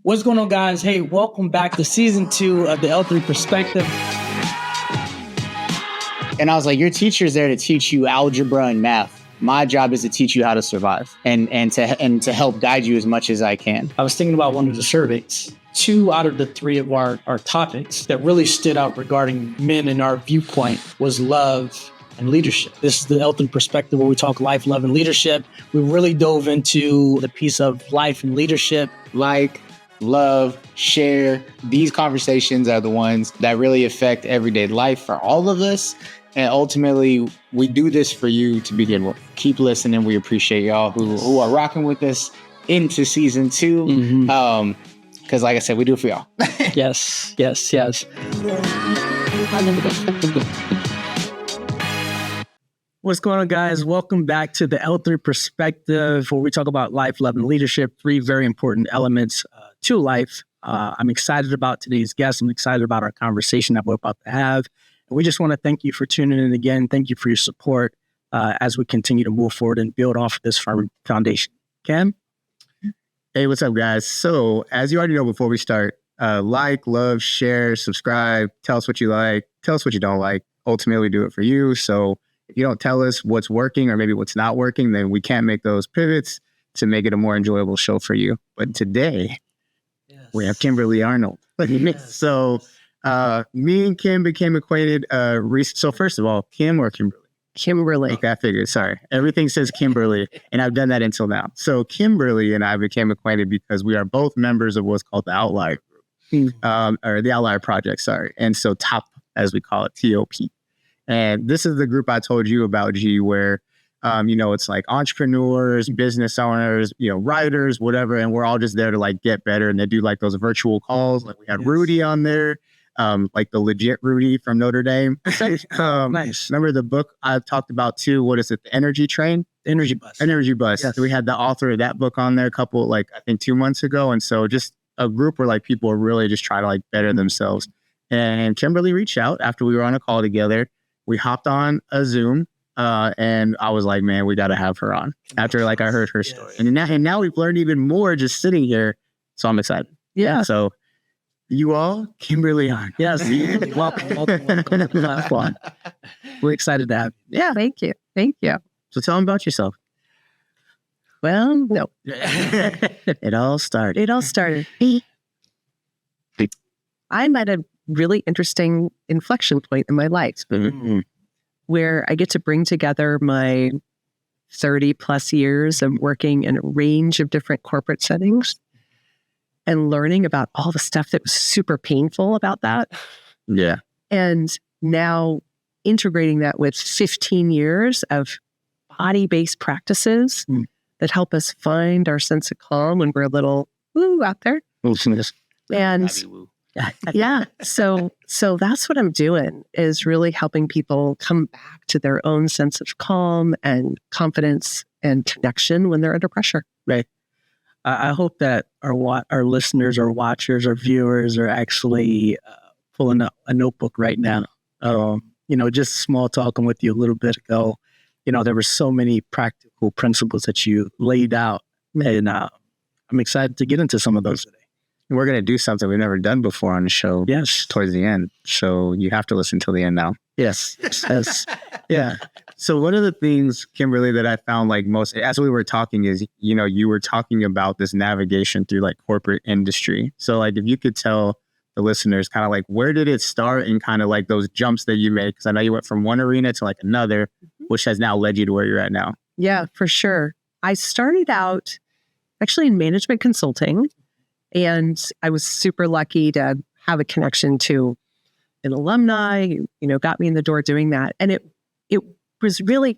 What's going on, guys? Hey, welcome back to season 2 of the L3 Perspective. And I was like, your teacher's there to teach you algebra and math. My job is to teach you how to survive and to help guide you as much as I can. I was thinking about one of the surveys. 2 out of the 3 of our topics that really stood out regarding men in our viewpoint was love and leadership. This is the L3 Perspective where we talk life, love, and leadership. We really dove into the piece of life and leadership. Like, love, share. These conversations are the ones that really affect everyday life for all of us. And ultimately, we do this for you to begin with. Keep listening. We appreciate y'all who are rocking with us into season 2. Mm-hmm. Because like I said, we do it for y'all. Yes. What's going on, guys? Welcome back to the L3 Perspective, where we talk about life, love, and leadership, 3 very important elements to life. I'm excited about today's guest. I'm excited about our conversation that we're about to have. And we just want to thank you for tuning in again. Thank you for your support as we continue to move forward and build off of this foundation. Cam? Hey, what's up, guys? So, as you already know, before we start, like, love, share, subscribe, tell us what you like, tell us what you don't like. Ultimately, we do it for you. So, if you don't tell us what's working or maybe what's not working, then we can't make those pivots to make it a more enjoyable show for you. But today, we have Kimberly Arnold. So, me and Kim became acquainted. So, first of all, Kim or Kimberly? Kimberly. Okay, I figured. Sorry. Everything says Kimberly, and I've done that until now. So, Kimberly and I became acquainted because we are both members of what's called the Outlier Group, or the Outlier Project, sorry. And so, TOP, as we call it, TOP. And this is the group I told you about, G, where, it's like entrepreneurs, business owners, writers, whatever. And we're all just there to like get better. And they do like those virtual calls. Like we had Rudy on there, like the legit Rudy from Notre Dame. Nice. Remember the book I talked about too? What is it? The Energy Train? Energy Bus. Energy Bus. Yes. So we had the author of that book on there a couple, I think 2 months ago. And so just a group where like people are really just trying to like better themselves. And Kimberly reached out after we were on a call together. We hopped on a Zoom, and I was like, man, we got to have her on after I heard her story. And now we've learned even more just sitting here. So I'm excited. Yeah. So you all, Kimberly Arnold. Yes. Welcome. We're excited to have you. Yeah, thank you. So tell them about yourself. Well, no. It all started. I'm at a really interesting inflection point in my life where I get to bring together my 30 plus years of working in a range of different corporate settings and learning about all the stuff that was super painful about that. Yeah. And now integrating that with 15 years of body-based practices that help us find our sense of calm when we're a little woo out there. And yeah, so that's what I'm doing, is really helping people come back to their own sense of calm and confidence and connection when they're under pressure. Right. I hope that our listeners or watchers or viewers are actually pulling up a notebook right now. Just small talking with you a little bit ago. There were so many practical principles that you laid out, and I'm excited to get into some of those today. We're going to do something we've never done before on the show. Yes. Towards the end. So you have to listen till the end now. Yes. Yeah. So one of the things, Kimberly, that I found like most, as we were talking is, you were talking about this navigation through like corporate industry. So like if you could tell the listeners kind of like, where did it start and kind of like those jumps that you made? Because I know you went from one arena to like another, which has now led you to where you're at now. Yeah, for sure. I started out actually in management consulting. And I was super lucky to have a connection to an alumni, got me in the door doing that. And it was really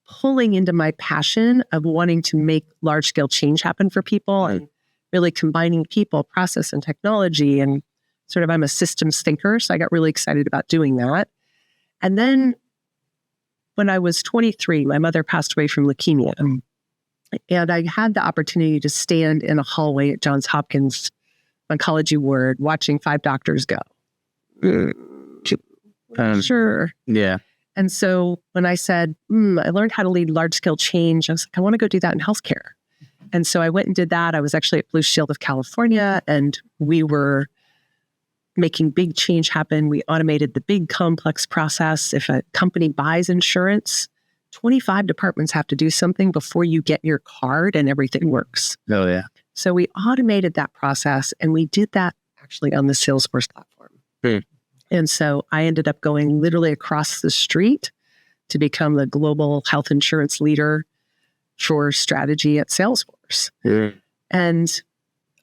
pulling into my passion of wanting to make large scale change happen for people and really combining people, process, and technology. And sort of I'm a systems thinker. So I got really excited about doing that. And then when I was 23, my mother passed away from leukemia. And I had the opportunity to stand in a hallway at Johns Hopkins Oncology Ward watching 5 doctors go. Sure. Yeah. And so when I said, I learned how to lead large-scale change, I was like, I want to go do that in healthcare. And so I went and did that. I was actually at Blue Shield of California, and we were making big change happen. We automated the big complex process. If a company buys insurance, 25 departments have to do something before you get your card and everything works. Oh, yeah. So we automated that process, and we did that actually on the Salesforce platform. And so I ended up going literally across the street to become the global health insurance leader for strategy at Salesforce. And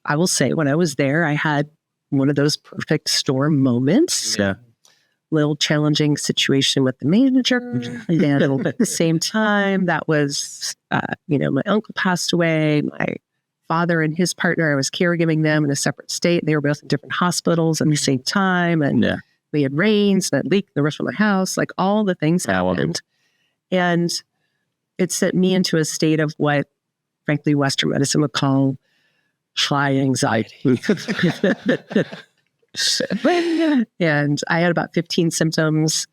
I will say, when I was there, I had one of those perfect storm moments. Yeah. Little challenging situation with the manager. And at the same time, that was, my uncle passed away. My father and his partner, I was caregiving them in a separate state. They were both in different hospitals at the same time. And we had rains that leaked the roof of my house. Like, all the things happened. And it set me into a state of what, frankly, Western medicine would call high anxiety. And I had about 15 symptoms,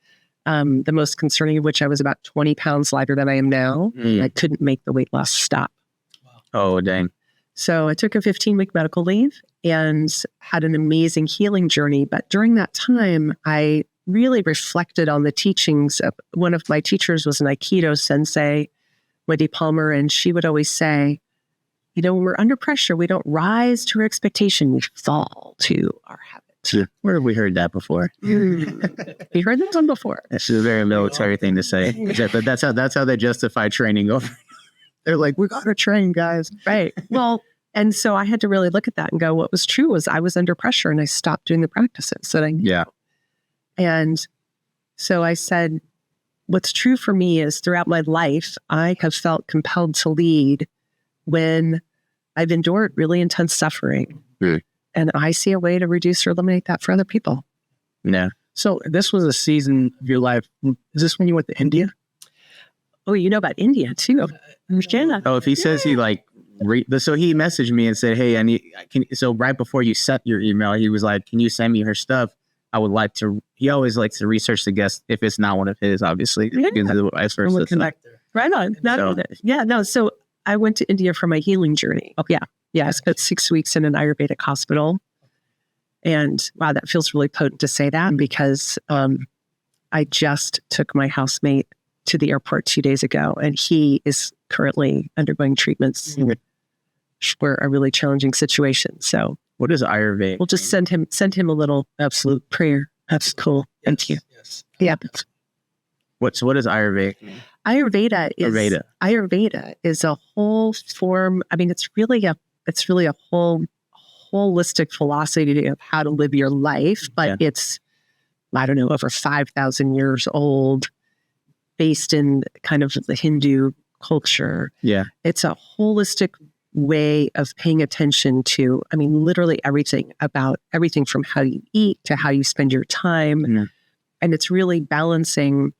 the most concerning of which I was about 20 pounds lighter than I am now. I couldn't make the weight loss stop. Oh, dang. So I took a 15-week medical leave and had an amazing healing journey. But during that time, I really reflected on the teachings of one of my teachers was an Aikido sensei, Wendy Palmer, and she would always say, when we're under pressure, we don't rise to our expectation, we fall to our habit. Where have we heard that before? You heard that one before. It's a very military thing to say. But that's how they justify training over. They're like, we got to train, guys. Right. Well, and so I had to really look at that and go, what was true was I was under pressure and I stopped doing the practices that I knew. Yeah. And so I said, what's true for me is throughout my life, I have felt compelled to lead when I've endured really intense suffering. And I see a way to reduce or eliminate that for other people. Yeah. So this was a season of your life. Is this when you went to India? Oh, you know about India too. Oh, if he says he so he messaged me and said, hey, so right before you sent your email, he was like, can you send me her stuff? I would like to, he always likes to research the guest if it's not one of his, obviously. Vice versa. Right on. So I went to India for my healing journey. Okay. Yeah. I spent 6 weeks in an Ayurvedic hospital. And wow, that feels really potent to say that because I just took my housemate to the airport 2 days ago, and he is currently undergoing treatments for a really challenging situation. So what is Ayurveda? We'll just send him a little absolute prayer. That's cool. Thank you. Yes. Yeah. What is Ayurveda? Ayurveda is a whole form. I mean, it's really a whole holistic philosophy of how to live your life, but it's, I don't know, over 5,000 years old, based in kind of the Hindu culture. Yeah. It's a holistic way of paying attention to, I mean, literally everything from how you eat to how you spend your time. Mm-hmm. And it's really balancing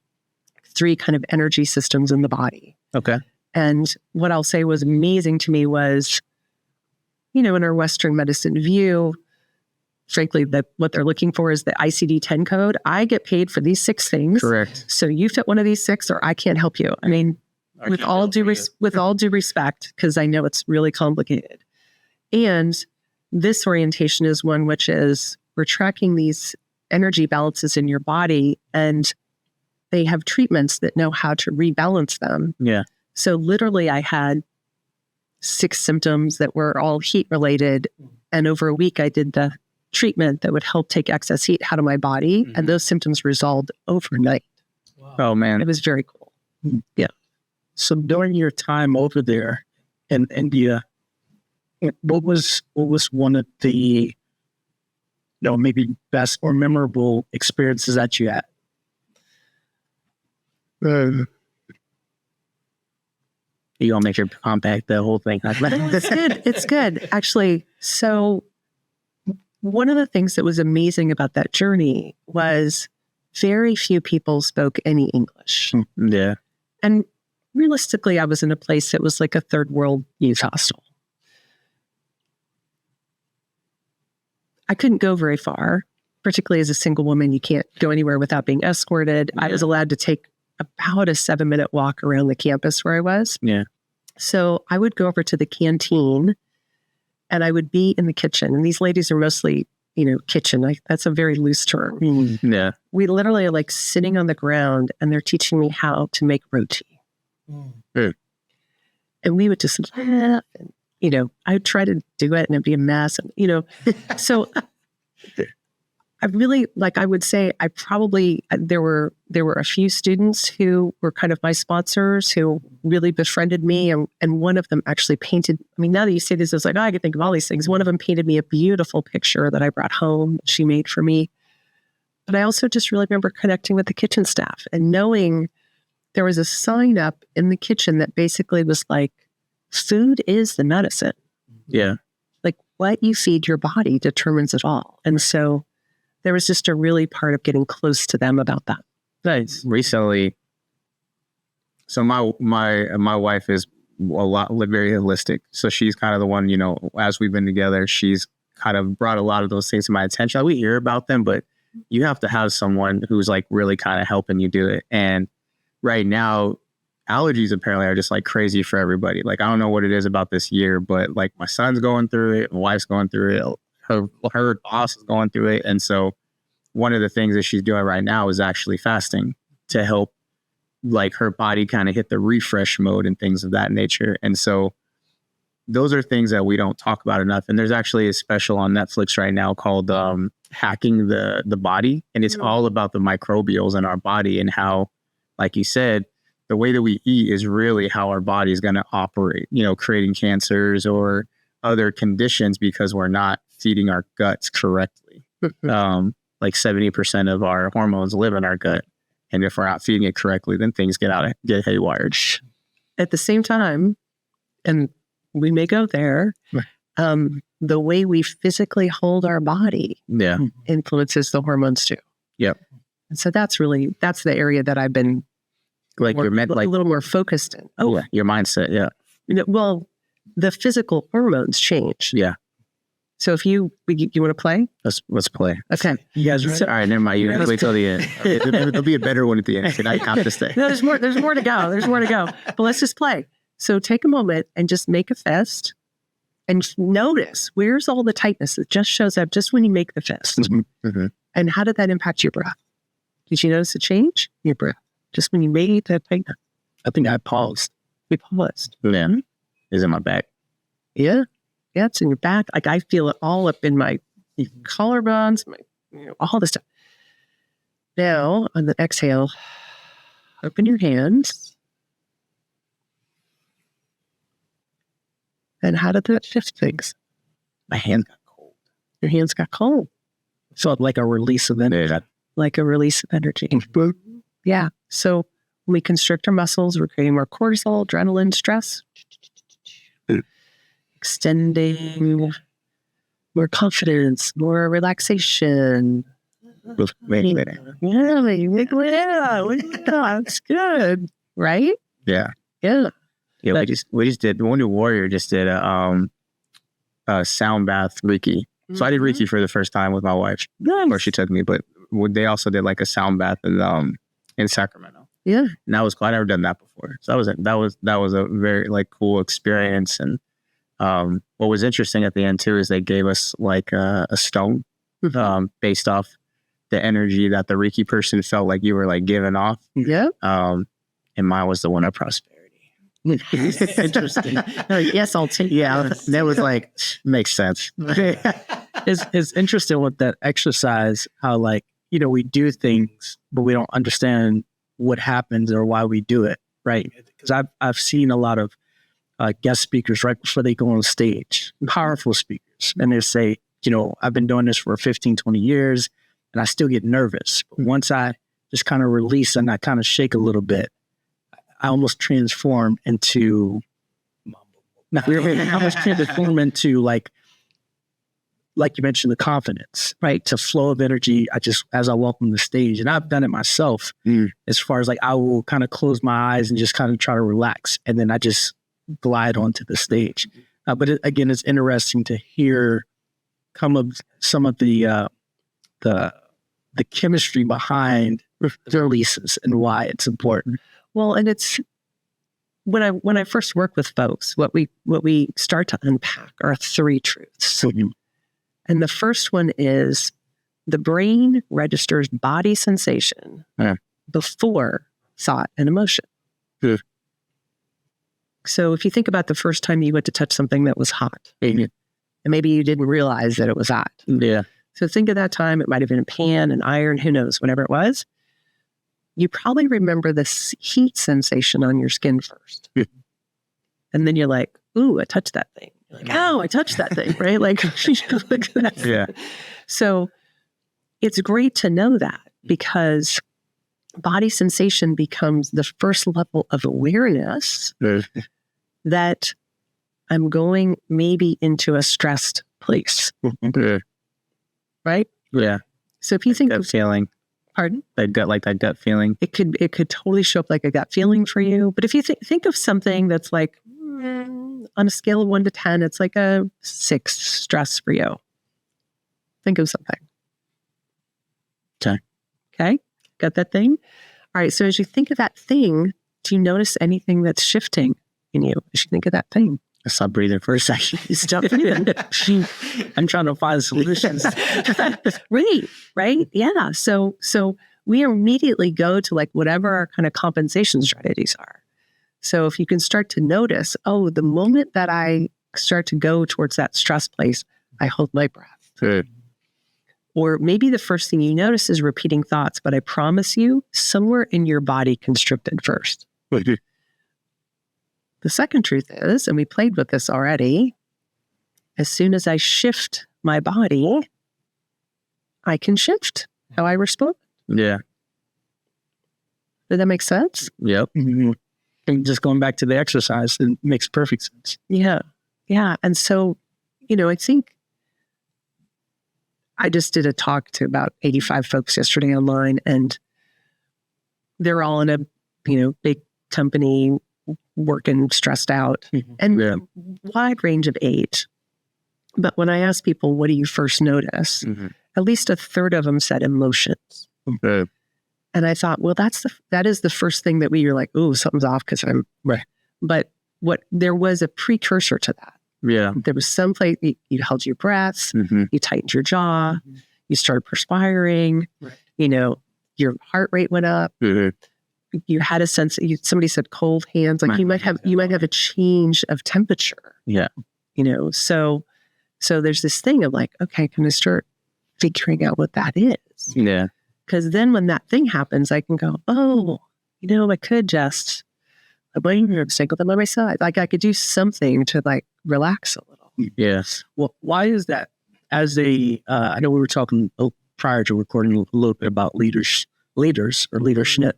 3 kind of energy systems in the body. Okay. And what I'll say was amazing to me was, in our Western medicine view, frankly, what they're looking for is the ICD-10 code. I get paid for these 6 things. Correct. So you fit one of these 6 or I can't help you. I mean, with all due respect, because I know it's really complicated. And this orientation is one which is we're tracking these energy balances in your body, and they have treatments that know how to rebalance them. Yeah. So literally I had 6 symptoms that were all heat related. And over a week I did the treatment that would help take excess heat out of my body. And those symptoms resolved overnight. Wow. Oh man. It was very cool. Yeah. So during your time over there in India, what was one of the maybe best or memorable experiences that you had? You gonna make sure compact the whole thing? It's good. Actually, so one of the things that was amazing about that journey was very few people spoke any English. Yeah. And realistically, I was in a place that was like a third world youth hostel. I couldn't go very far, particularly as a single woman. You can't go anywhere without being escorted. Yeah. I was allowed to take about a 7-minute walk around the campus where I was. Yeah. So I would go over to the canteen and I would be in the kitchen. And these ladies are mostly, kitchen. That's a very loose term. Yeah. We literally are like sitting on the ground and they're teaching me how to make roti. And we would just laugh and, I would try to do it and it'd be a mess. And, so I really, I would say there were a few students who were kind of my sponsors who really befriended me. And one of them actually painted, now that you say this, it's like, I can think of all these things. One of them painted me a beautiful picture that I brought home that she made for me. But I also just really remember connecting with the kitchen staff and knowing there was a sign up in the kitchen that basically was like, food is the medicine. Yeah. Like what you feed your body determines it all. And so there was just a really part of getting close to them about that. Nice. Recently, so my wife is very holistic. So she's kind of the one, as we've been together, she's kind of brought a lot of those things to my attention. We hear about them, but you have to have someone who's like really kind of helping you do it. And right now, allergies apparently are just like crazy for everybody. Like, I don't know what it is about this year, but like my son's going through it, my wife's going through it, her boss is going through it. And so one of the things that she's doing right now is actually fasting to help like her body kind of hit the refresh mode and things of that nature. And so those are things that we don't talk about enough. And there's actually a special on Netflix right now called Hacking the Body. And it's all about the microbials in our body and how, like you said, the way that we eat is really how our body is going to operate, creating cancers or other conditions because we're not feeding our guts correctly. Like 70% of our hormones live in our gut. And if we're not feeding it correctly, then things get haywired. At the same time, and we may go there, the way we physically hold our body influences the hormones too. Yep. And so that's the area that I've been a little more focused in. Oh, yeah, your mindset. Yeah. Well, the physical hormones change. Yeah. So if you want to play? Let's play. Okay. You guys ready? All right, never mind. You have to wait till the end. There'll be a better one at the end. So now you have to stay. No, there's more to go. There's more to go. But let's just play. So take a moment and just make a fist and notice where's all the tightness that just shows up just when you make the fist. Mm-hmm. And how did that impact your breath? Did you notice a change in your breath? Just when you made that tightness. I think I paused. We paused. Yeah. Is in my back. Yeah. Yeah, it's in your back. Like I feel it all up in my collarbones, all this stuff. Now, on the exhale, open your hands. And how did that shift things? My hands got cold. Your hands got cold. So like a release of energy. Like a release of energy. Yeah. So when we constrict our muscles, we're creating more cortisol, adrenaline, stress. Extending, more confidence, more relaxation. Yeah, That's good, right? Yeah. Yeah. Yeah, we just did, One New Warrior just did a sound bath Reiki. So I did Reiki for the first time with my wife. Nice. Or she took me, but they also did like a sound bath in Sacramento. Yeah. And that was cool. I'd never done that before. So that was a very like cool experience. And what was interesting at the end too is they gave us like a stone based off the energy that the Reiki person felt like you were like giving off. Yeah. And mine was the one of prosperity. Interesting. Yes, I'll take. Yeah, that was like makes sense. It's interesting with that exercise how like we do things but we don't understand what happens or why we do it, right? Because I've seen a lot of guest speakers right before they go on stage, powerful speakers, and they say, I've been doing this for 15, 20 years and I still get nervous. But once I just kind of release and I kind of shake a little bit, I almost transform into like you mentioned, the confidence, right? To flow of energy. As I walk on the stage, and I've done it myself as far as like, I will kind of close my eyes and just kind of try to relax. And then I just glide onto the stage. But again, it's interesting to hear some of the chemistry behind the releases and why it's important. Well, and it's when I first work with folks, what we start to unpack are 3 truths. And the first one is the brain registers body sensation before thought and emotion. So if you think about the first time you went to touch something that was hot, and maybe you didn't realize that it was hot. Yeah. So think of that time. It might have been a pan, an iron, who knows, whatever it was. You probably remember the heat sensation on your skin first. And then you're like, ooh, I touched that thing. You're like, oh, I touched that thing, right? Like, Yeah. So it's great to know that, because body sensation becomes the first level of awareness that I'm going maybe into a stressed place, right? Yeah. So if you think Gut of, feeling, pardon? that gut feeling. It could totally show up like a gut feeling for you. But if you think of something that's like, on a scale of 1 to 10, it's like a 6 stress for you. Think of something. Okay. Got that thing? All right. So as you think of that thing, do you notice anything that's shifting in you as you think of that thing? I stopped breathing for a second. Stop breathing. I'm trying to find solutions. Right. Yeah. So we immediately go to like whatever our kind of compensation strategies are. So if you can start to notice, oh, the moment that I start to go towards that stress place, I hold my breath. Or maybe the first thing you notice is repeating thoughts, but I promise you, somewhere in your body constricted first. The second truth is, and we played with this already, as soon as I shift my body, I can shift how I respond. Yeah. Did that make sense? Yep. And just going back to the exercise, it makes perfect sense. Yeah. Yeah. And so, I think I just did a talk to about 85 folks yesterday online, and they're all in a, big company, working stressed out, and wide range of age. But when I asked people, what do you first notice? At least a third of them said emotions. And I thought, well, that is the first thing that you're like, oh, something's off because I'm right. But there was a precursor to that. Yeah. There was some place you held your breath, you tightened your jaw, you started perspiring, your heart rate went up. You had a sense. Somebody said cold hands. Like you might have a change of temperature. Yeah. So there's this thing of like, okay, can I start figuring out what that is? Yeah. Because then when that thing happens, I can go, oh, I could just single them on my side. Like I could do something to like relax a little. Yes. Well, why is that? As I know we were talking prior to recording a little bit about leaders or leadership.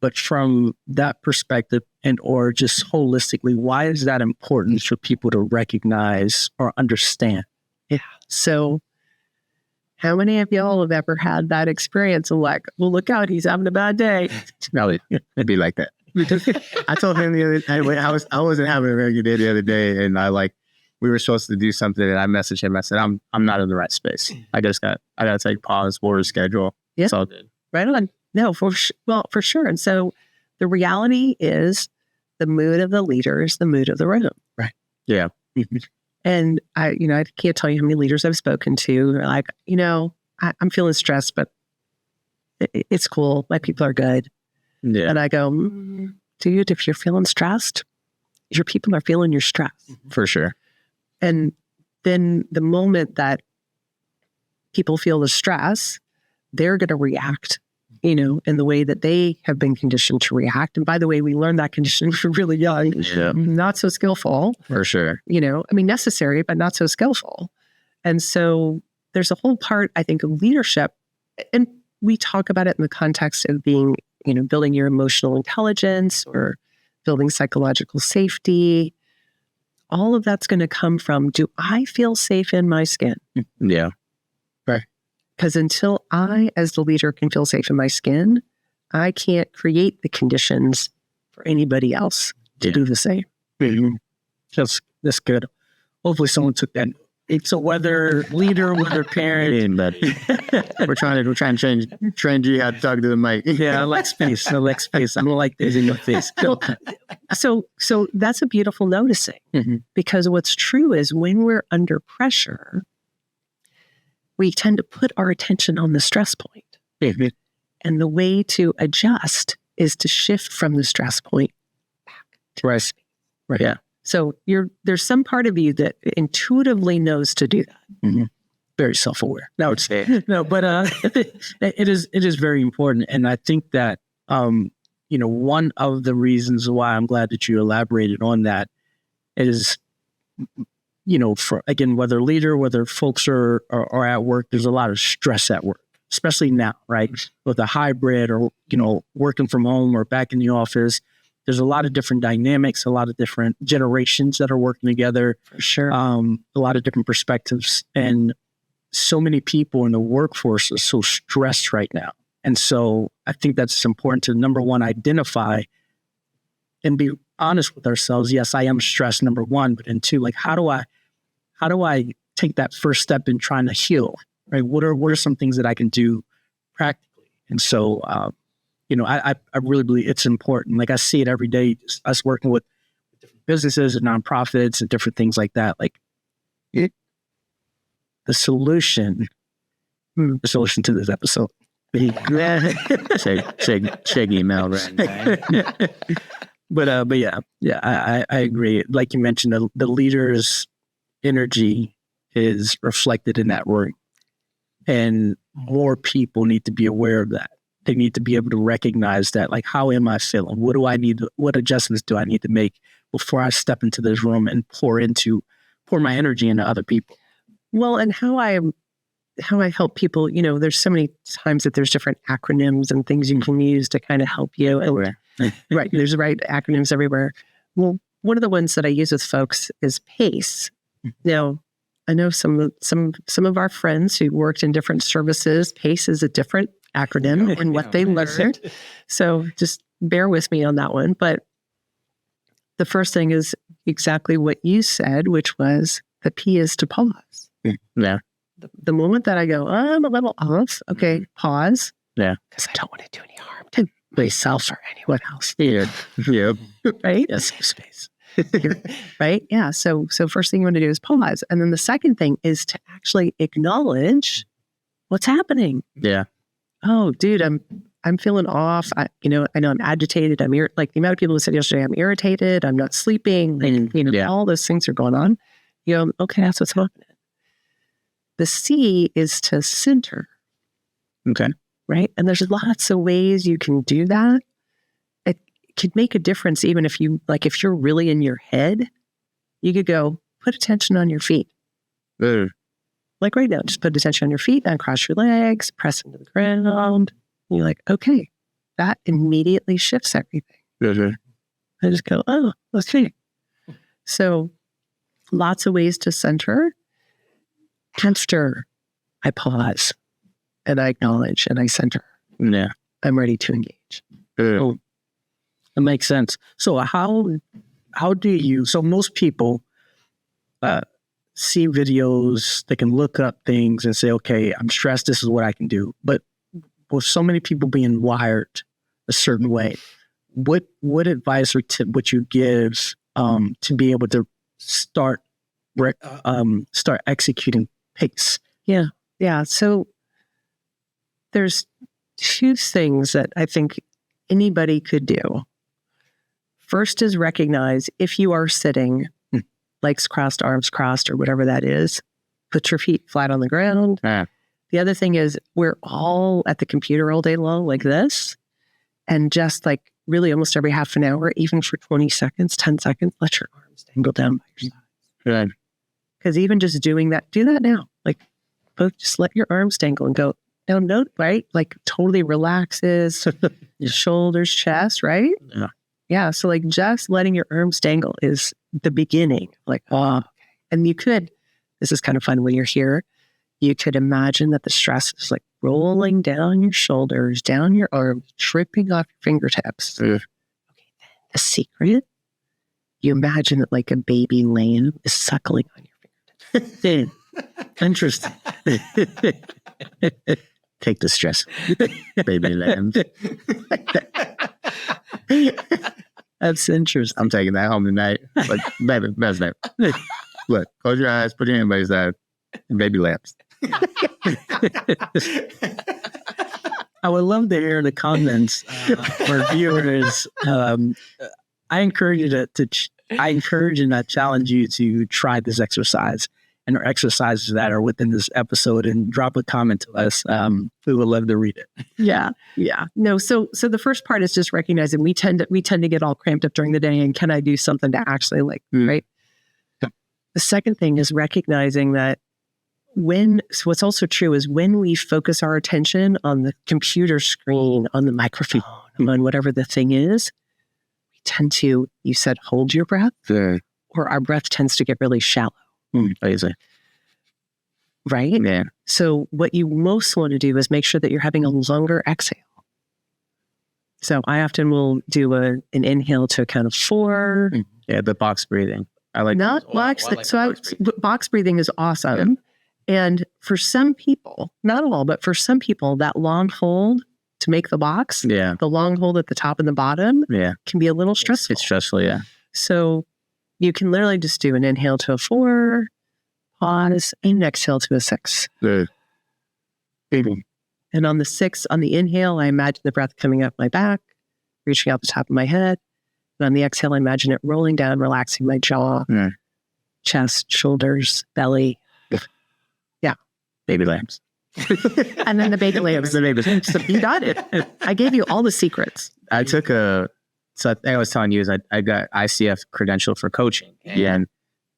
But from that perspective or just holistically, why is that important for people to recognize or understand? Yeah. So how many of y'all have ever had that experience of like, well, look out, he's having a bad day? No, it'd be like that. I told him the other day, I wasn't having a very good day the other day, and we were supposed to do something, and I messaged him. I said, I'm not in the right space. I gotta take pause for his schedule. Yeah. It's all good. Right on. No, for sure. And so the reality is the mood of the leader is the mood of the room. Right. Yeah. And I can't tell you how many leaders I've spoken to. They're like, I'm feeling stressed, but it's cool. My people are good. Yeah. And I go, dude, if you're feeling stressed, your people are feeling your stress. For sure. And then the moment that people feel the stress, they're going to react, in the way that they have been conditioned to react. And by the way, we learn that conditioning from really young, not so skillful. For sure. Necessary, but not so skillful. And so there's a whole part, I think, of leadership. And we talk about it in the context of being, building your emotional intelligence or building psychological safety. All of that's going to come from, do I feel safe in my skin? Yeah. Right. Because until I, as the leader, can feel safe in my skin, I can't create the conditions for anybody else to do the same. That's good. Hopefully someone took that. It's a whether leader, whether parent. We're trying to train you how to talk to the mic. Yeah, I like space. I don't like this in your face. So that's a beautiful noticing, Mm-hmm. because what's true is when we're under pressure, we tend to put our attention on the stress point. Mm-hmm. And the way to adjust is to shift from the stress point back to Right. the space. Right. Yeah. So there's some part of you that intuitively knows to do that. Mm-hmm. Very self-aware. No, it's no, but it is very important, and I think that one of the reasons why I'm glad that you elaborated on that is, for again, whether leader, whether folks are at work, there's a lot of stress at work, especially now, right? With a hybrid or working from home or back in the office. There's a lot of different dynamics, a lot of different generations that are working together. For sure. A lot of different perspectives, and so many people in the workforce are so stressed right now. And so I think that's important to, number one, identify and be honest with ourselves. Yes, I am stressed, number one, but then two, like, how do I take that first step in trying to heal, right? What are some things that I can do practically? And so, I really believe it's important. Like, I see it every day, just us working with different businesses and nonprofits and different things like that. Like, the solution to this episode. Check email right now. But yeah, I agree. Like you mentioned, the leader's energy is reflected in that work, and more people need to be aware of that. They need to be able to recognize that, like, how am I feeling? What adjustments do I need to make before I step into this room and pour my energy into other people? Well, and how I help people, there's so many times that there's different acronyms and things you can use to kind of help you. And, right. There's right acronyms everywhere. Well, one of the ones that I use with folks is PACE. Now, I know some of our friends who worked in different services. PACE is a different acronym in what they learned. So just bear with me on that one. But the first thing is exactly what you said, which was the P is to pause. Yeah. The moment that I go, I'm a little off, okay, pause. Yeah. Because I don't want to do any harm to myself or anyone else. Yeah. Right? Yes, space. Right? Yeah. So first thing you want to do is pause. And then the second thing is to actually acknowledge what's happening. Yeah. Oh, dude, I'm feeling off. I know I'm agitated. Like the amount of people who said yesterday, I'm irritated. I'm not sleeping. Like, all those things are going on. Okay, that's what's happening. The C is to center. Okay. Right? And there's lots of ways you can do that. It could make a difference even if if you're really in your head, you could go, put attention on your feet. Like right now, just put attention on your feet, uncross your legs, press into the ground. And you're like, okay, that immediately shifts everything. I just go, oh, okay. So lots of ways to center. After I pause and I acknowledge and I center, I'm ready to engage. Oh, that makes sense. So how do you? So most people see videos, they can look up things and say, okay, I'm stressed. This is what I can do. But with so many people being wired a certain way, what advice or tip would you give to be able to start executing PACE? Yeah. So there's two things that I think anybody could do. First is recognize if you are sitting, legs crossed, arms crossed, or whatever that is, put your feet flat on the ground. The other thing is we're all at the computer all day long like this. And just like really almost every half an hour, even for 20 seconds, 10 seconds, let your arms dangle down by your sides. Right. Because even just doing that, do that now. Like, both just let your arms dangle and go down, right? Like, totally relaxes your shoulders, chest, right? Yeah. Yeah. So, like, just letting your arms dangle is the beginning. Like, oh, okay. And you could, this is kind of fun when you're here, you could imagine that the stress is like rolling down your shoulders, down your arms, tripping off your fingertips. Okay. Then the secret, you imagine that like a baby lamb is suckling on your fingertips. Interesting. Take the stress, baby lambs. That's interesting. I'm taking that home tonight. Like, baby, best name. Look, close your eyes, put your hand by your side, and baby lamps. I would love to hear the comments for viewers. I encourage you I encourage and I challenge you to try this exercise and our exercises that are within this episode, and drop a comment to us. We would love to read it. Yeah. No, so the first part is just recognizing we tend to get all cramped up during the day, and can I do something to actually right? The second thing is recognizing that what's also true is when we focus our attention on the computer screen, on the microphone, on whatever the thing is, we tend to, you said, hold your breath, or our breath tends to get really shallow. Easy. Right? Yeah. So what you most want to do is make sure that you're having a longer exhale. So I often will do an inhale to a count of 4. Yeah, the box breathing. I like not box. Box breathing is awesome. Yeah. And for some people, not all, but for some people, that long hold to make the box, the long hold at the top and the bottom, can be a little stressful. It's stressful, yeah. So you can literally just do an inhale to a 4, pause, and exhale to a 6. Good. And on the 6, on the inhale, I imagine the breath coming up my back, reaching out the top of my head. And on the exhale, I imagine it rolling down, relaxing my jaw, chest, shoulders, belly. Yeah. Baby lambs. And then the baby lambs. So you got it. I gave you all the secrets. I took so I was telling you is I got ICF credential for coaching. And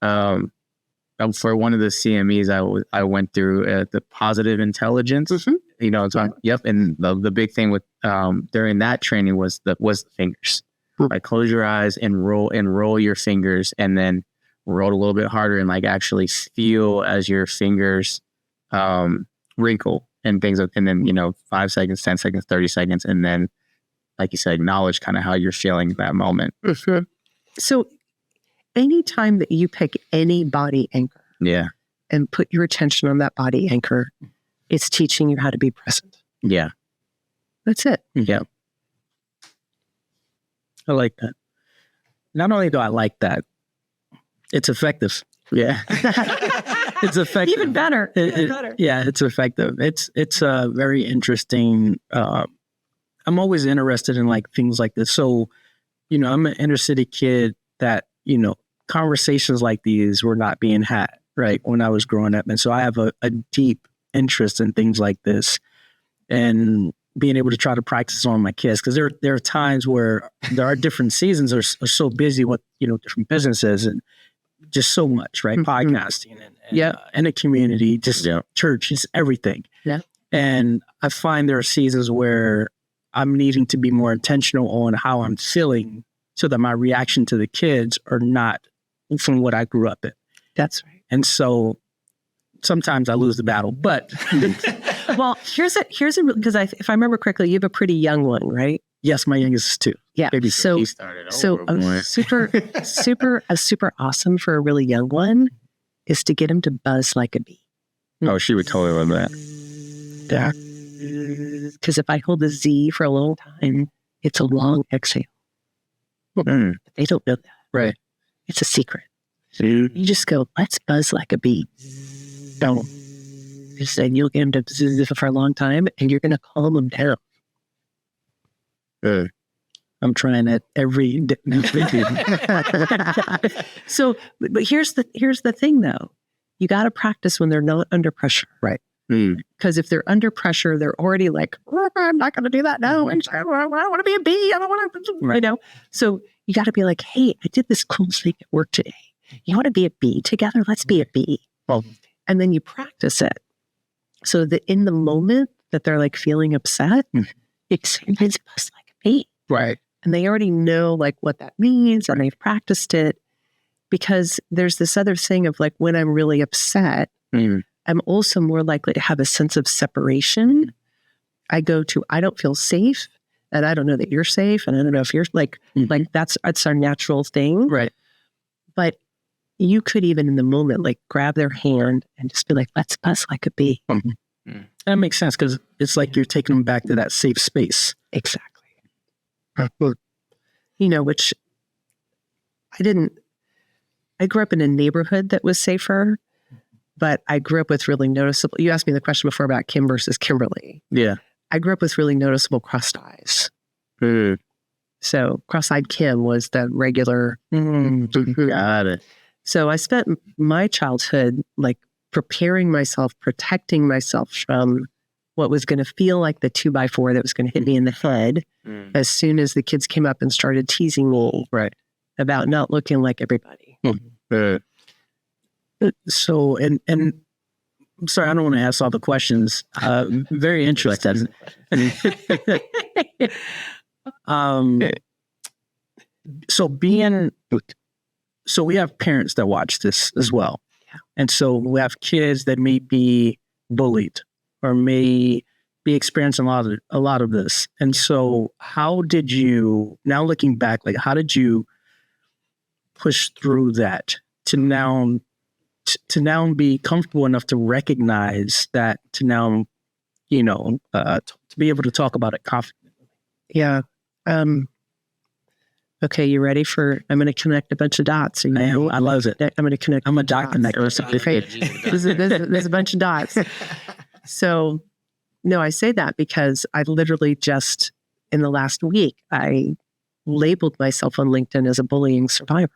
for one of the CMEs, I went through the positive intelligence. You know, and the big thing with during that training was the fingers. Like close your eyes and roll your fingers, and then roll a little bit harder and like actually feel as your fingers wrinkle and things. And then 5 seconds, 10 seconds, 30 seconds, and then like you said, acknowledge kind of how you're feeling at that moment. So anytime that you pick any body anchor and put your attention on that body anchor, it's teaching you how to be present. Yeah. That's it. Yeah. I like that. Not only do I like that, it's effective. Yeah. It's effective. Even better. Yeah, it's effective. It's very interesting. I'm always interested in like things like this. So, I'm an inner city kid that, conversations like these were not being had, right, when I was growing up. And so I have a deep interest in things like this and being able to try to practice on my kids. Because there are times where there are different seasons are so busy with, different businesses and just so much, right? Podcasting and a community, just church, just everything. Yeah. And I find there are seasons where I'm needing to be more intentional on how I'm feeling so that my reaction to the kids are not from what I grew up in. That's right. And so sometimes I lose the battle, but well, here's because if I remember correctly, you have a pretty young one, right? Yes, my youngest is 2. Yeah. Baby so he started super awesome for a really young one is to get him to buzz like a bee. Oh, she would totally love that. Yeah. Because if I hold the Z for a long time, it's a long exhale. But they don't know that. Right. It's a secret. You just go, let's buzz like a bee. Don't. And you'll get him to buzz for a long time, and you're going to calm him down. I'm trying that every day. So, but here's the thing, though. You got to practice when they're not under pressure. Right. Because if they're under pressure, they're already like, I'm not going to do that now. I want to be a bee. I don't want to, right. So you got to be like, hey, I did this cool thing at work today. You want to be a bee together? Let's be a bee. Well, and then you practice it. So that in the moment that they're like feeling upset, experience buzz like a bee. Right. And they already know like what that means and they've practiced it, because there's this other thing of like, when I'm really upset, I'm also more likely to have a sense of separation. I don't feel safe, and I don't know that you're safe, and I don't know if you're like that's our natural thing. Right. But, you could even in the moment, like grab their hand and just be like, let's buzz like a bee. That makes sense because it's like you're taking them back to that safe space. Exactly. Which I grew up in a neighborhood that was safer, but I grew up with really noticeable, you asked me the question before about Kim versus Kimberly. Yeah. I grew up with really noticeable crossed eyes. So cross-eyed Kim was the regular. Got it. So I spent my childhood like preparing myself, protecting myself from what was going to feel like the 2x4 that was going to hit me in the head as soon as the kids came up and started teasing me about not looking like everybody. So, and I'm sorry, I don't want to ask all the questions. Very interesting. So we have parents that watch this as well. Yeah. And so we have kids that may be bullied or may be experiencing a lot of this. And so how did you, now looking back, like how did you push through that to now be comfortable enough to recognize that, to now, to be able to talk about it confidently? Yeah. Okay, you ready I'm going to connect a bunch of dots. I love it. I'm going to connect. I'm a dot connector. There's a bunch of dots. So, no, I say that because I literally just, in the last week, I labeled myself on LinkedIn as a bullying survivor.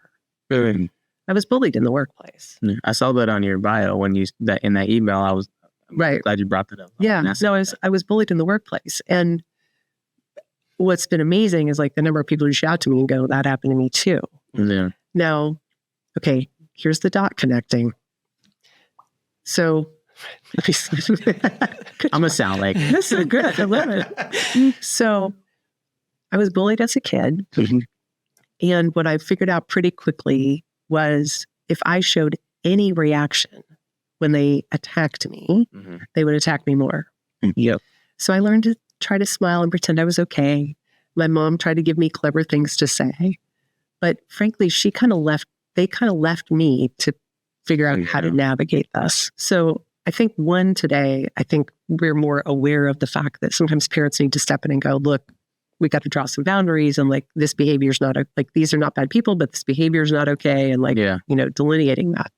I was bullied in the workplace. I saw that on your bio in that email. I was glad you brought that up. Yeah, I was bullied in the workplace. And what's been amazing is like the number of people who reach out to me and go, that happened to me too. Yeah. Now, okay, here's the dot connecting. So, I'm going to sound like, this is good. I love it. So, I was bullied as a kid. And what I figured out pretty quickly was if I showed any reaction when they attacked me, they would attack me more. Yep. So I learned to try to smile and pretend I was okay. My mom tried to give me clever things to say. But frankly, they kind of left me to figure out how to navigate this. So I think today, I think we're more aware of the fact that sometimes parents need to step in and go, look, we got to draw some boundaries, and like this behavior is not like these are not bad people, but this behavior is not okay, and like delineating that.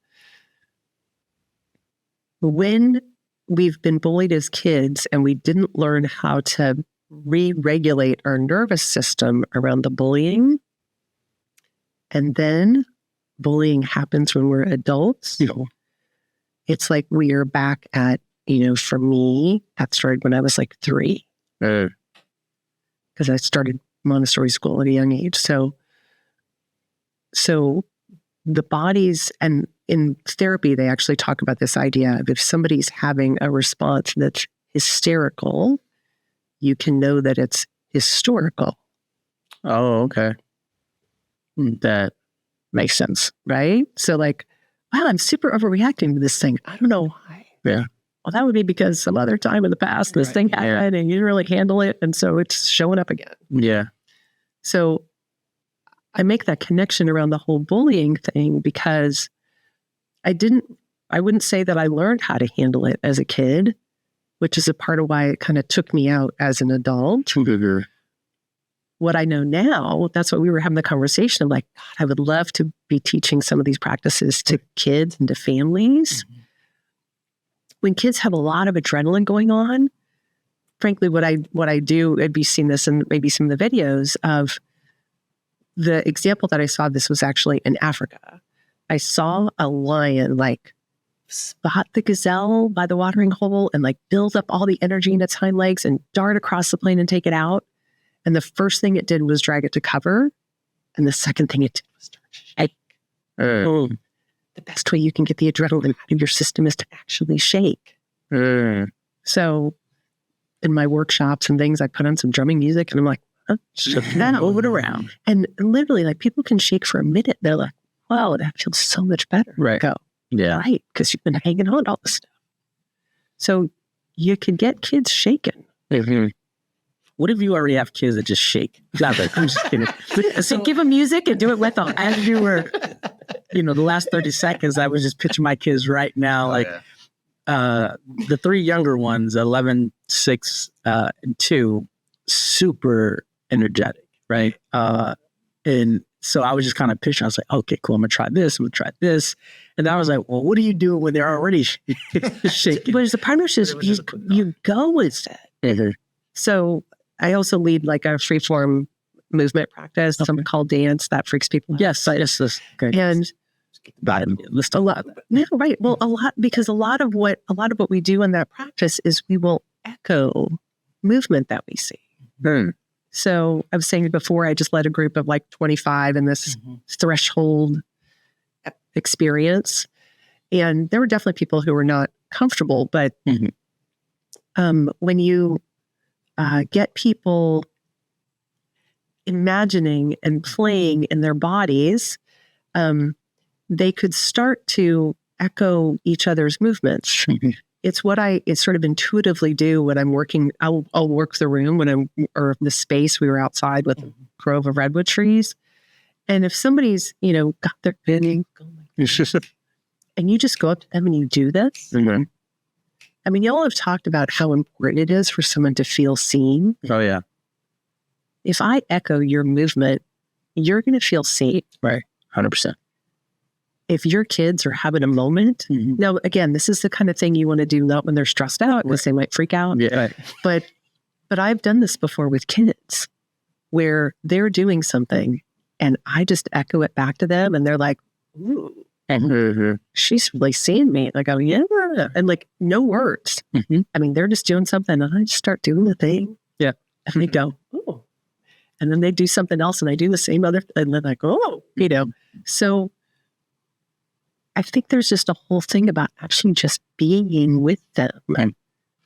When we've been bullied as kids and we didn't learn how to re-regulate our nervous system around the bullying, and then bullying happens when we're adults, it's like we are back at, for me, that started when I was like 3. Because I started Montessori school at a young age. So the bodies, and in therapy, they actually talk about this idea of if somebody's having a response that's hysterical, you can know that it's historical. Oh, okay. That makes sense. Right? So like, wow, I'm super overreacting to this thing. I don't know why. Yeah. Well, that would be because some other time in the past, this thing happened and you didn't really handle it. And so it's showing up again. Yeah. So I make that connection around the whole bullying thing because I wouldn't say that I learned how to handle it as a kid, which is a part of why it kind of took me out as an adult. What I know now, that's why we were having the conversation of like, God, I would love to be teaching some of these practices to kids and to families. When kids have a lot of adrenaline going on, frankly, what I do, you've seen this in maybe some of the videos of the example that I saw, this was actually in Africa. I saw a lion like spot the gazelle by the watering hole and like build up all the energy in its hind legs and dart across the plain and take it out. And the first thing it did was drag it to cover. And the second thing it did was start to shake. The best way you can get the adrenaline out of your system is to actually shake. So in my workshops and things, I put on some drumming music and I'm like, move it around. And literally like people can shake for a minute. They're like, wow, that feels so much better. Right. Go. Yeah. Right. Because you've been hanging on to all this stuff. So you can get kids shaken. What if you already have kids that just shake? I'm just kidding. So give them music and do it with them. As you were the last 30 seconds, I was just picturing my kids right now, the three younger ones, 11, 6, and 2, super energetic, right? And so I was just kind of picturing, I was like, okay, cool, I'm going to try this, I'm going to try this. And I was like, well, what do you do when they're already shaking? But as a partnership, you go with it. Mm-hmm. So I also lead like a freeform movement practice, something called dance that freaks people out. Yes. Okay. And let's talk about that. yeah, right. Well, because a lot of what we do in that practice is we will echo movement that we see. Hmm. So I was saying before, I just led a group of like 25 in this threshold experience. And there were definitely people who were not comfortable, but when you get people imagining and playing in their bodies, they could start to echo each other's movements. It's what I sort of intuitively do when I'm working. I'll work the room or the space. We were outside with a grove of redwood trees. And if somebody's, got their and you just go up to them and you do this. Mm-hmm. I mean, y'all have talked about how important it is for someone to feel seen. Oh, yeah. If I echo your movement, you're going to feel seen. Right. 100%. If your kids are having a moment, now, again, this is the kind of thing you want to do not when they're stressed out because they might freak out. Yeah. Right. But I've done this before with kids where they're doing something and I just echo it back to them and they're like, ooh, she's really seeing me. Like, oh, yeah. And like, no words. I mean, they're just doing something and I just start doing the thing. Yeah. And they go, oh. And then they do something else and I do the same other, and then like, oh, So I think there's just a whole thing about actually just being with them. Right.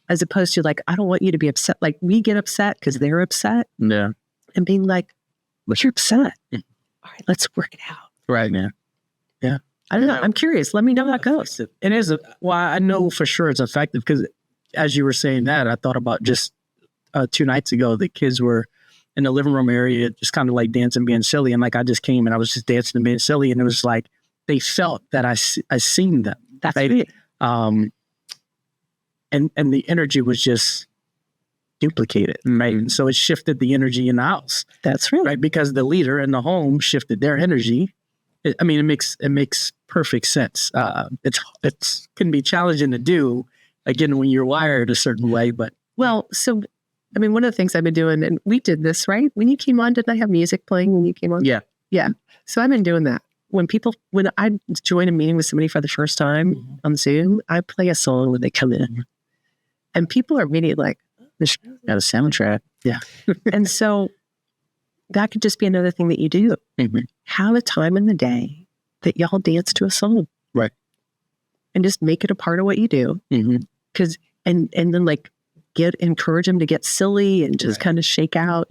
As opposed to like, I don't want you to be upset. Like we get upset because they're upset. Yeah. And being like, but you're upset. All right, let's work it out. Right, man. Yeah. I don't know. I'm curious. Let me know how it goes. It is. I know for sure it's effective because as you were saying that, I thought about just 2 nights ago, the kids were in the living room area, just kind of like dancing, being silly. And like, I just came and I was just dancing and being silly. And it was like, they felt that I seen them. That's right. And the energy was just duplicated, right? And so it shifted the energy in the house. That's right. Right, because the leader in the home shifted their energy. It makes perfect sense. It's can be challenging to do, again, when you're wired a certain way. But well, so I mean, one of the things I've been doing, and we did this right when you came on. Didn't I have music playing when you came on? Yeah. So I've been doing that. When I join a meeting with somebody for the first time on Zoom, I play a song when they come in. And people are immediately like, this got a soundtrack. Yeah. And so that could just be another thing that you do. Have a time in the day that y'all dance to a song. Right. And just make it a part of what you do. Because, and then like encourage them to get silly and just kind of shake out,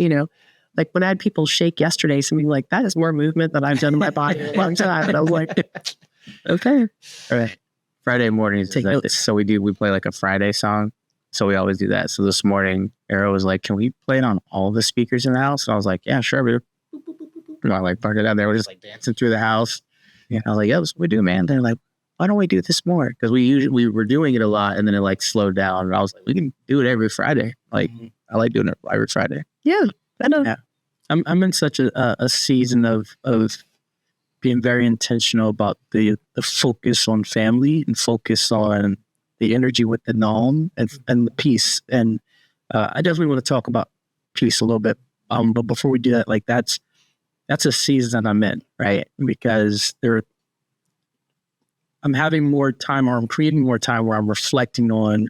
Like when I had people shake yesterday, something like, that is more movement than I've done in my body in a long time. And I was like, okay. All right. Friday mornings. So we play like a Friday song. So we always do that. So this morning, Arrow was like, can we play it on all the speakers in the house? And I was like, yeah, sure. I like parked it out there. We're just like dancing through the house. Yeah. I was like, yeah, that's what we do, man. They're like, why don't we do this more? Because we were doing it a lot and then it like slowed down. And I was like, we can do it every Friday. Like I like doing it every Friday. Yeah. I know. Yeah. I'm in such a season of being very intentional about the focus on family and focus on the energy within the home and the peace. And I definitely want to talk about peace a little bit. But before we do that, like that's a season that I'm in, right? Because I'm having more time, or I'm creating more time where I'm reflecting on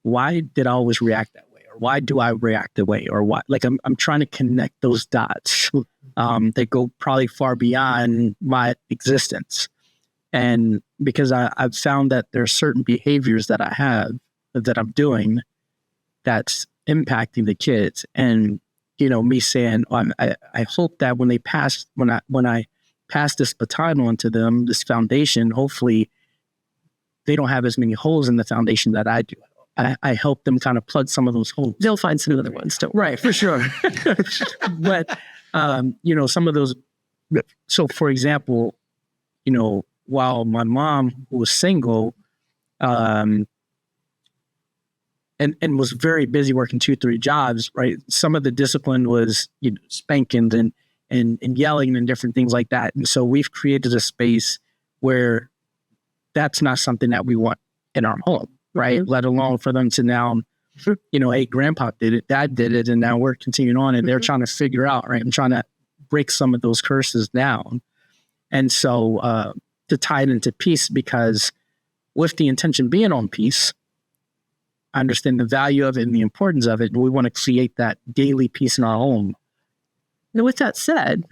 why did I always react that way? Or why do I react that way? Or why, like I'm trying to connect those dots that go probably far beyond my existence. And because I've found that there are certain behaviors that I have that I'm doing that's impacting the kids. And, me saying, I hope that when I pass this baton on to them, this foundation, hopefully they don't have as many holes in the foundation that I do. I help them kind of plug some of those holes. They'll find some other ones, don't worry. Right, for sure. But, some of those, so for example, while my mom, who was single, and was very busy working 2-3 jobs, right? Some of the discipline was spankings and yelling and different things like that. And so we've created a space where that's not something that we want in our home, right? Let alone for them to now, hey, grandpa did it, dad did it, and now we're continuing on, and they're trying to figure out, right? I'm trying to break some of those curses down. And so to tie it into peace, because with the intention being on peace, I understand the value of it and the importance of it, and we want to create that daily peace in our home. Now, with that said,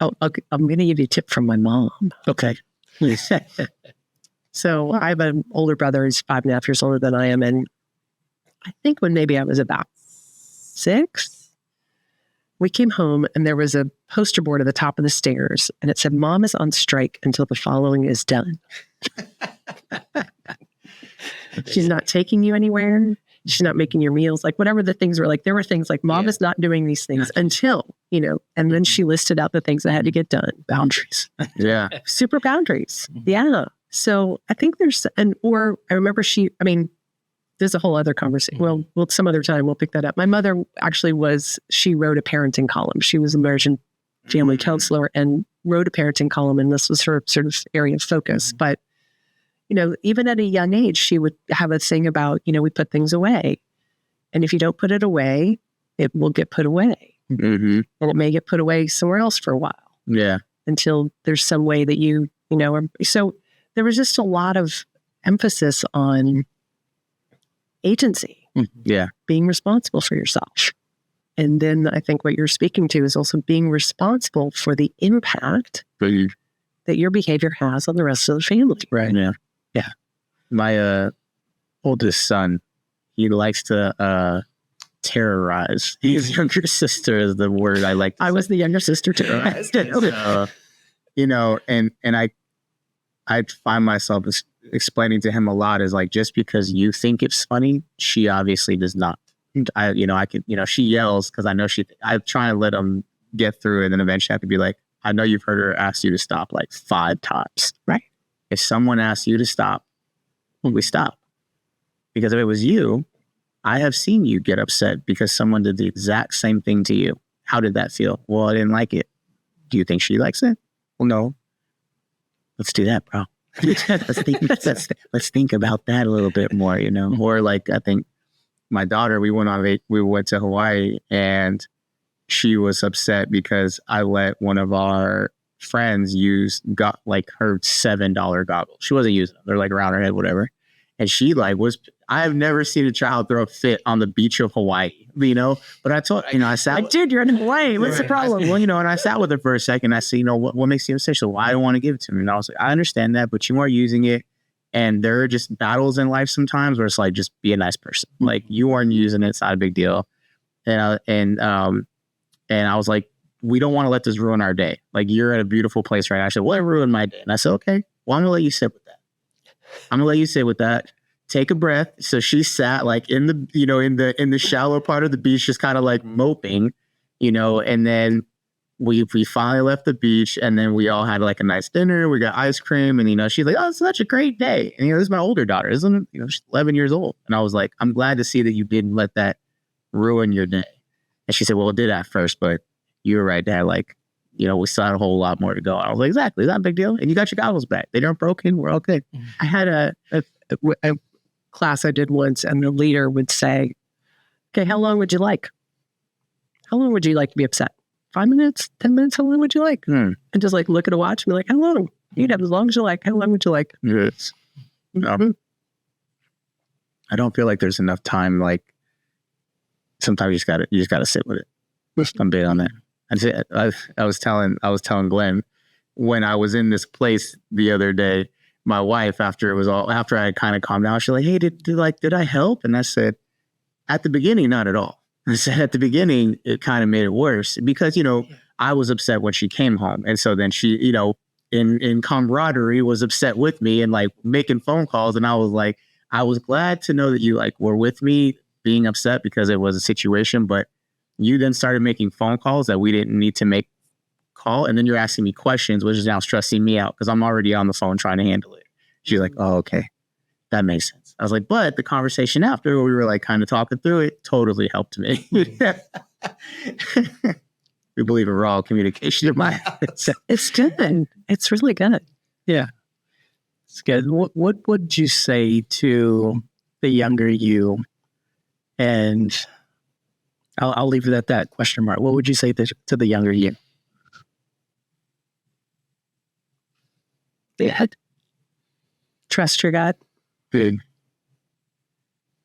I'm going to give you a tip from my mom. Okay. So I have an older brother. He's 5.5 years older than I am. And I think when maybe I was about 6, we came home and there was a poster board at the top of the stairs. And it said, "Mom is on strike until the following is done." She's not taking you anywhere. She's not making your meals, like whatever the things were. Like there were things like Mom is not doing these things until, and then she listed out the things that had to get done. Boundaries. Yeah. Super boundaries. Yeah. So I think or I remember there's a whole other conversation. Well, some other time we'll pick that up. My mother actually she wrote a parenting column. She was a marriage and family counselor and wrote a parenting column. And this was her sort of area of focus. But even at a young age, she would have a thing about, we put things away. And if you don't put it away, it will get put away. Mm-hmm. And it may get put away somewhere else for a while. Yeah. Until there's some way that so there was just a lot of emphasis on agency. Yeah. Being responsible for yourself. And then I think what you're speaking to is also being responsible for the impact that your behavior has on the rest of the family. Right. Yeah. Yeah. My oldest son, he likes to terrorize his younger sister is the word I like to say. I was the younger sister terrorized. So, and I find myself explaining to him a lot is like, just because you think it's funny, she obviously does not. She yells because I know I try to let him get through it, and then eventually I have to be like, I know you've heard her ask you to stop like 5 times. Right. If someone asks you to stop, we stop. Because if it was you, I have seen you get upset because someone did the exact same thing to you. How did that feel? Well, I didn't like it. Do you think she likes it? Well, no. Let's do that, bro. let's think about that a little bit more, Or like, I think my daughter, we went to Hawaii, and she was upset because I let one of our friends got like her $7 goggles. She wasn't using them. They're like around her head, whatever. And she I have never seen a child throw a fit on the beach of Hawaii, but I told, I sat. Dude, you're in Hawaii. What's the problem? And I sat with her for a second. I said, what makes you upset? She said, well, I don't want to give it to me. And I was like, I understand that, but you are using it. And there are just battles in life sometimes where it's like, just be a nice person. Like you aren't using it. It's not a big deal. And I was like, we don't want to let this ruin our day. Like you're at a beautiful place right now. I said, well, it ruined my day. And I said, okay, well, I'm going to let you sit with that. Take a breath. So she sat like in the, in the shallow part of the beach, just kind of like moping, and then we finally left the beach, and then we all had like a nice dinner. We got ice cream, and, she's like, oh, it's such a great day. And, this is my older daughter, isn't it? She's 11 years old. And I was like, I'm glad to see that you didn't let that ruin your day. And she said, well, it did at first, but you were right, Dad. Like, we still had a whole lot more to go. I was like, exactly. It's not a big deal. And you got your goggles back. They aren't broken. We're okay. I had a class I did once, and the leader would say, okay, how long would you like? How long would you like to be upset? 5 minutes? 10 minutes? How long would you like? And just like look at a watch and be like, how long? You'd have as long as you like. How long would you like? Yes. I don't feel like there's enough time. Like sometimes you just gotta sit with it. I'm big on that. I was telling Glenn when I was in this place the other day, my wife, after I had kind of calmed down, she's like, hey, did I help? And I said, at the beginning, not at all. I said, at the beginning, it kind of made it worse because, I was upset when she came home. And so then she, in camaraderie was upset with me and like making phone calls. And I was like, I was glad to know that you like were with me being upset because it was a situation, but you then started making phone calls that we didn't need to make call, and then you're asking me questions, which is now stressing me out because I'm already on the phone trying to handle it. She's like, oh, okay. That makes sense. I was like, but the conversation after where we were like kind of talking through it totally helped me. We believe in raw communication in my house. It's good. It's really good. Yeah. It's good. What would you say to the younger you? And I'll leave it at that question mark. What would you say to the younger you? Yeah. Trust your gut. Big.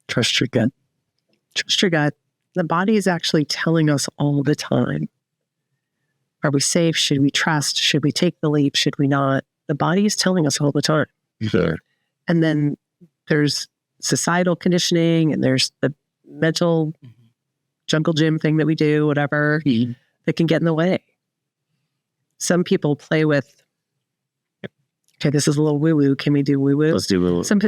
Trust your gut. Trust your gut. The body is actually telling us all the time. Are we safe? Should we trust? Should we take the leap? Should we not? The body is telling us all the time. Sure. And then there's societal conditioning and there's the mental jungle gym thing that we do, whatever, that can get in the way. Some people play with, okay, this is a little woo-woo. Can we do woo-woo? Let's do woo-woo. Some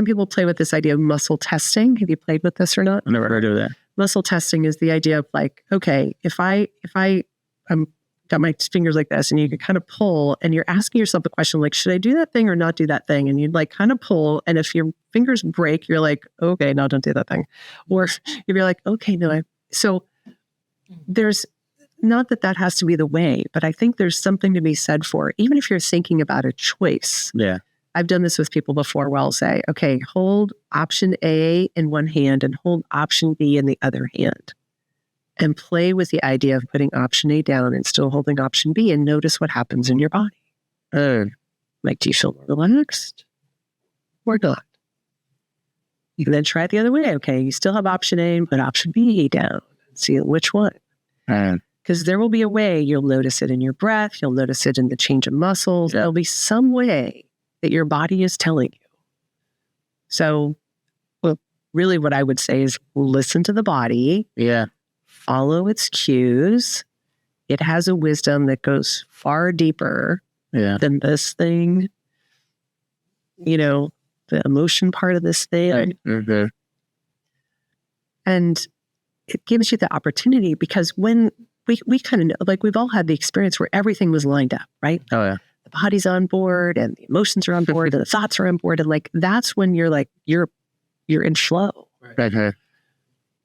people play with this idea of muscle testing. Have you played with this or not? I've never heard of that. Muscle testing is the idea of like, okay, if I got my fingers like this and you can kind of pull and you're asking yourself the question, like, should I do that thing or not do that thing? And you'd like kind of pull. And if your fingers break, you're like, okay, no, don't do that thing. Or if you're like, okay, no. So there's not that has to be the way, but I think there's something to be said for, even if you're thinking about a choice. Yeah. I've done this with people before where I'll say, okay, hold option A in one hand and hold option B in the other hand. And play with the idea of putting option A down and still holding option B and notice what happens in your body. Like, do you feel more relaxed or not? You can then try it the other way. Okay, you still have option A and put option B down. See which one. Because there will be a way you'll notice it in your breath. You'll notice it in the change of muscles. There'll be some way that your body is telling you. So, well, really what I would say is listen to the body. Yeah. Follow its cues. It has a wisdom that goes far deeper than this thing. You know, the emotion part of this thing. Right. Mm-hmm. And it gives you the opportunity because when we kind of know, like we've all had the experience where everything was lined up, right? Oh, yeah. The body's on board and the emotions are on board and the thoughts are on board. And like, that's when you're like, you're in flow. Right.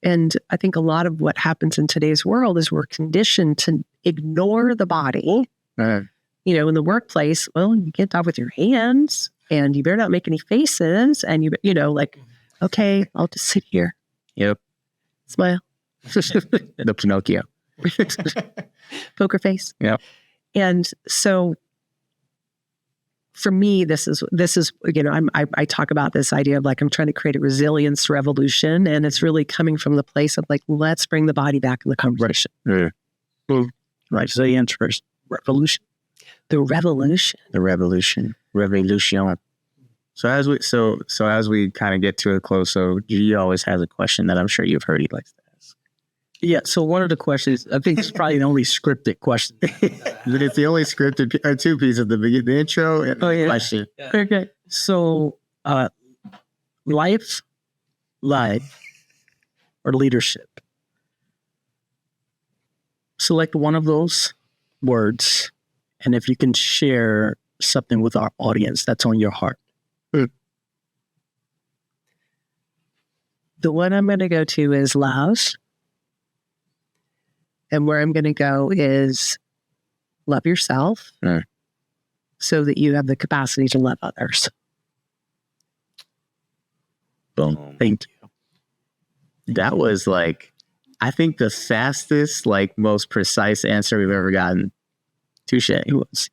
And I think a lot of what happens in today's world is we're conditioned to ignore the body. Right. You know, in the workplace, well, you can't talk with your hands and you better not make any faces. And you know, like, okay, I'll just sit here. Yep. Smile. The Pinocchio. Poker face. Yep. And so for me, this is, you know, I talk about this idea of like, I'm trying to create a resilience revolution. And it's really coming from the place of like, let's bring the body back in the conversation. Yeah. Resilience versus revolution. The revolution. The revolution. So as we kind of get to a close, so G always has a question that I'm sure you've heard he likes to ask. Yeah. So one of the questions, I think it's probably the only scripted question. It's the only scripted two pieces: the intro and the question. Yeah. Okay. So, life, or leadership. Select one of those words, and if you can share something with our audience that's on your heart. The one I'm going to go to is love. And where I'm going to go is love yourself so that you have the capacity to love others. Boom. Thank you. That was like, I think the fastest, like most precise answer we've ever gotten. Touche. It was.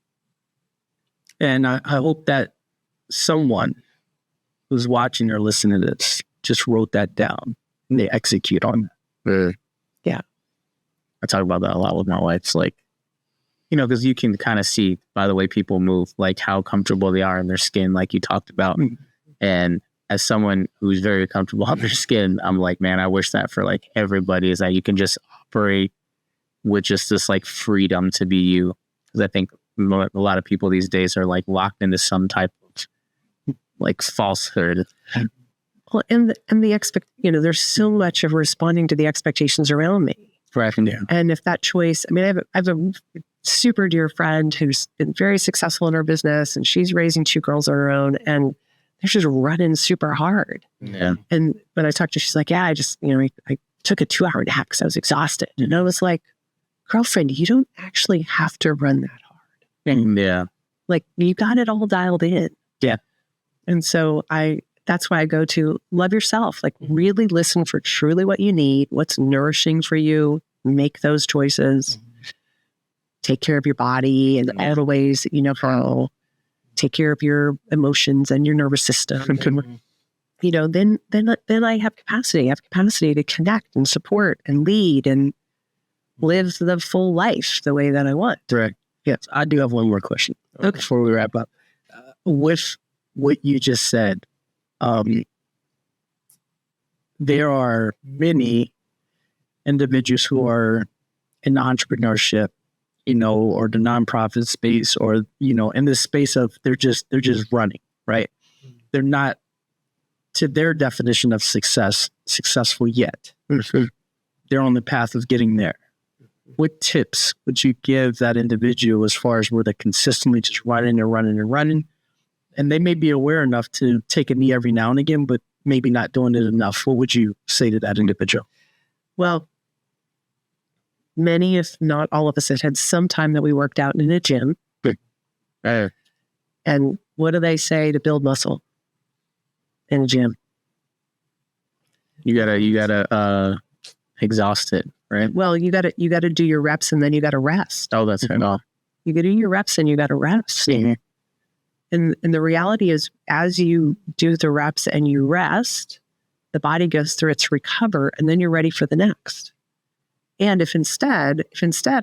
And I hope that someone who's watching or listening to this just wrote that down and they execute on that. Yeah. I talk about that a lot with my wife. It's like, you know, because you can kind of see by the way people move, like how comfortable they are in their skin, like you talked about. Mm-hmm. And as someone who's very comfortable in their skin, I'm like, man, I wish that for like everybody is that you can just operate with just this like freedom to be you. Because I think a lot of people these days are like locked into some type of like falsehood. Well, and the you know, there's so much of responding to the expectations around me. Correct. Yeah. And if that choice, I mean, I have a super dear friend who's been very successful in her business, and she's raising 2 girls of her own, and they're just running super hard. Yeah. And when I talked to her, she's like, yeah, I just, I took a 2-hour nap because I was exhausted. And I was like, girlfriend, you don't actually have to run that hard. Yeah. Like, you got it all dialed in. Yeah. And so that's why I go to love yourself. Like, really listen for truly what you need, what's nourishing for you, make those choices, take care of your body in all the ways that you know how, take care of your emotions and your nervous system. Then I have capacity to connect and support and lead and live the full life the way that I want. Correct. Yes, I do have one more question before we wrap up. With what you just said, there are many individuals who are in entrepreneurship, or the nonprofit space, or in this space of they're just running, right? They're not, to their definition of successful yet. They're on the path of getting there. What tips would you give that individual as far as where they're consistently just running and running and running? And they may be aware enough to take a knee every now and again, but maybe not doing it enough. What would you say to that individual? Well, many, if not all of us, had some time that we worked out in a gym. And what do they say to build muscle in a gym? You gotta exhaust it, right? Well, you gotta do your reps, and then you gotta rest. Oh, that's right. You gotta do your reps and you gotta rest. Mm-hmm. And the reality is, as you do the reps and you rest, the body goes through its recover, and then you're ready for the next. And if instead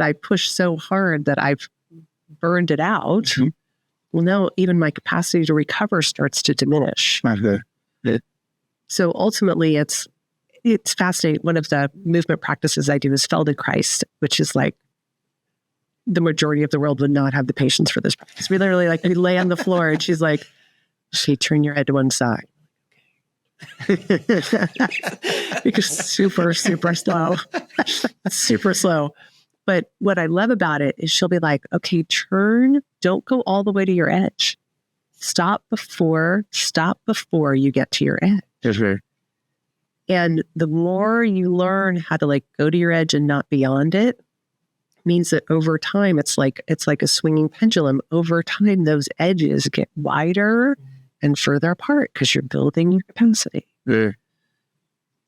I push so hard that I've burned it out, well, now even my capacity to recover starts to diminish. So ultimately, it's fascinating. One of the movement practices I do is Feldenkrais, which is like, the majority of the world would not have the patience for this practice. We literally, we lay on the floor, and she's like, turn your head to one side. Because super, super slow. Super slow. But what I love about it is she'll be like, okay, don't go all the way to your edge. Stop before you get to your edge. That's right. And the more you learn how to go to your edge and not beyond it, means that over time, it's like a swinging pendulum. Over time, those edges get wider and further apart because you're building your capacity. Yeah.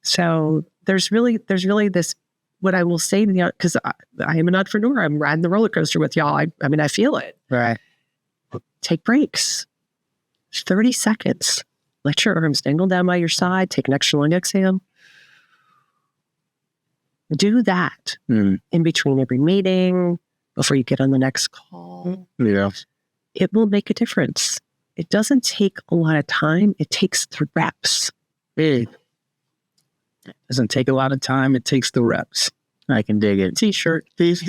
So there's really this, what I will say to you, because I am an entrepreneur, I'm riding the roller coaster with y'all. I mean, I feel it. Right. Take breaks. 30 seconds. Let your arms dangle down by your side. Take an extra long exhale. Do that in between every meeting, before you get on the next call. Yeah. It will make a difference. It doesn't take a lot of time. It takes the reps. It doesn't take a lot of time. It takes the reps. I can dig it. T-shirt, please.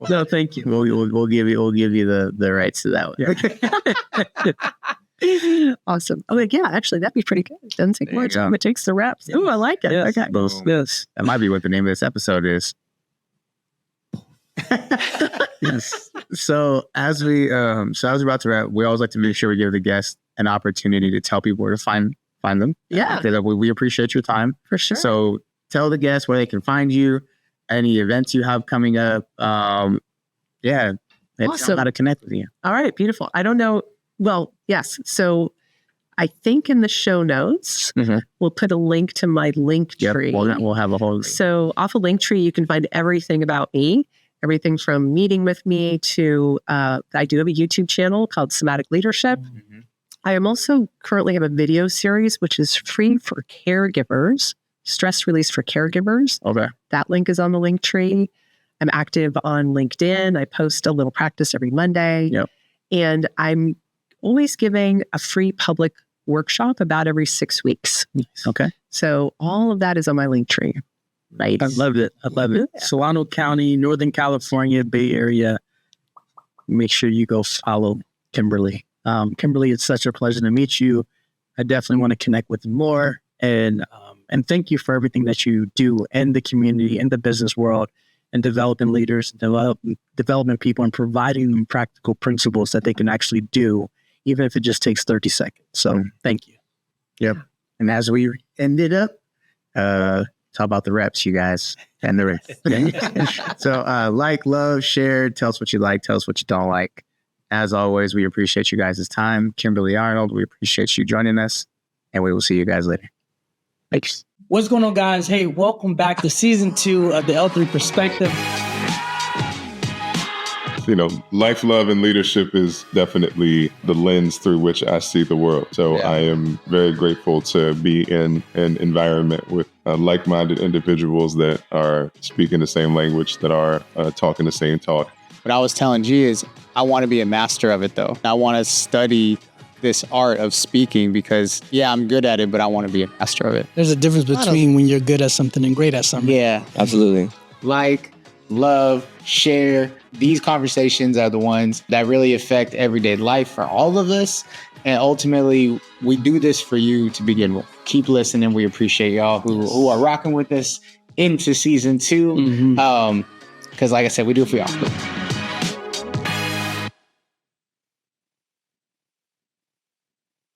No, thank you. We'll give you the rights to that one. Yeah. Awesome. Oh, yeah, actually, that'd be pretty good. It doesn't take much time. It takes the reps. Oh, I like it. Yes. Okay. Yes. That might be what the name of this episode is. Yes. So as we about to wrap, we always like to make sure we give the guests an opportunity to tell people where to find them. Yeah. We appreciate your time. For sure. So tell the guests where they can find you, any events you have coming up. Yeah. Awesome. How to connect with you. All right. Beautiful. I don't know. Well, yes. So I think in the show notes, we'll put a link to my link tree. We'll have a whole. So off of Linktree, you can find everything about me, everything from meeting with me to, I do have a YouTube channel called Somatic Leadership. I am also currently have a video series, which is free for caregivers, stress release for caregivers. Okay. That link is on the Linktree. I'm active on LinkedIn. I post a little practice every Monday. Yep. And I'm always giving a free public workshop about every 6 weeks. Okay. So all of that is on my Linktree. Nice. I love it. Yeah. Solano County, Northern California, Bay Area. Make sure you go follow Kimberly. Kimberly, it's such a pleasure to meet you. I definitely want to connect with you more. And And thank you for everything that you do in the community, in the business world, and developing leaders, developing people, and providing them practical principles that they can actually do, even if it just takes 30 seconds. So thank you. Yep. And as we ended up, talk about the reps, you guys, and the reps. So like, love, share, tell us what you like, tell us what you don't like. As always, we appreciate you guys' time. Kimberly Arnold, we appreciate you joining us, and we will see you guys later. Thanks. What's going on, guys? Hey, welcome back to season 2 of the L3 Perspective. You know, life, love, and leadership is definitely the lens through which I see the world. So I am very grateful to be in an environment with like-minded individuals that are speaking the same language, that are talking the same talk. What I was telling G is I want to be a master of it, though. I want to study this art of speaking because, I'm good at it, but I want to be a master of it. There's a difference between when you're good at something and great at something. Yeah, Absolutely. like, love, share. These conversations are the ones that really affect everyday life for all of us. And ultimately, we do this for you to begin with. Keep listening. We appreciate y'all who are rocking with us into season 2. Because like I said, we do it for y'all.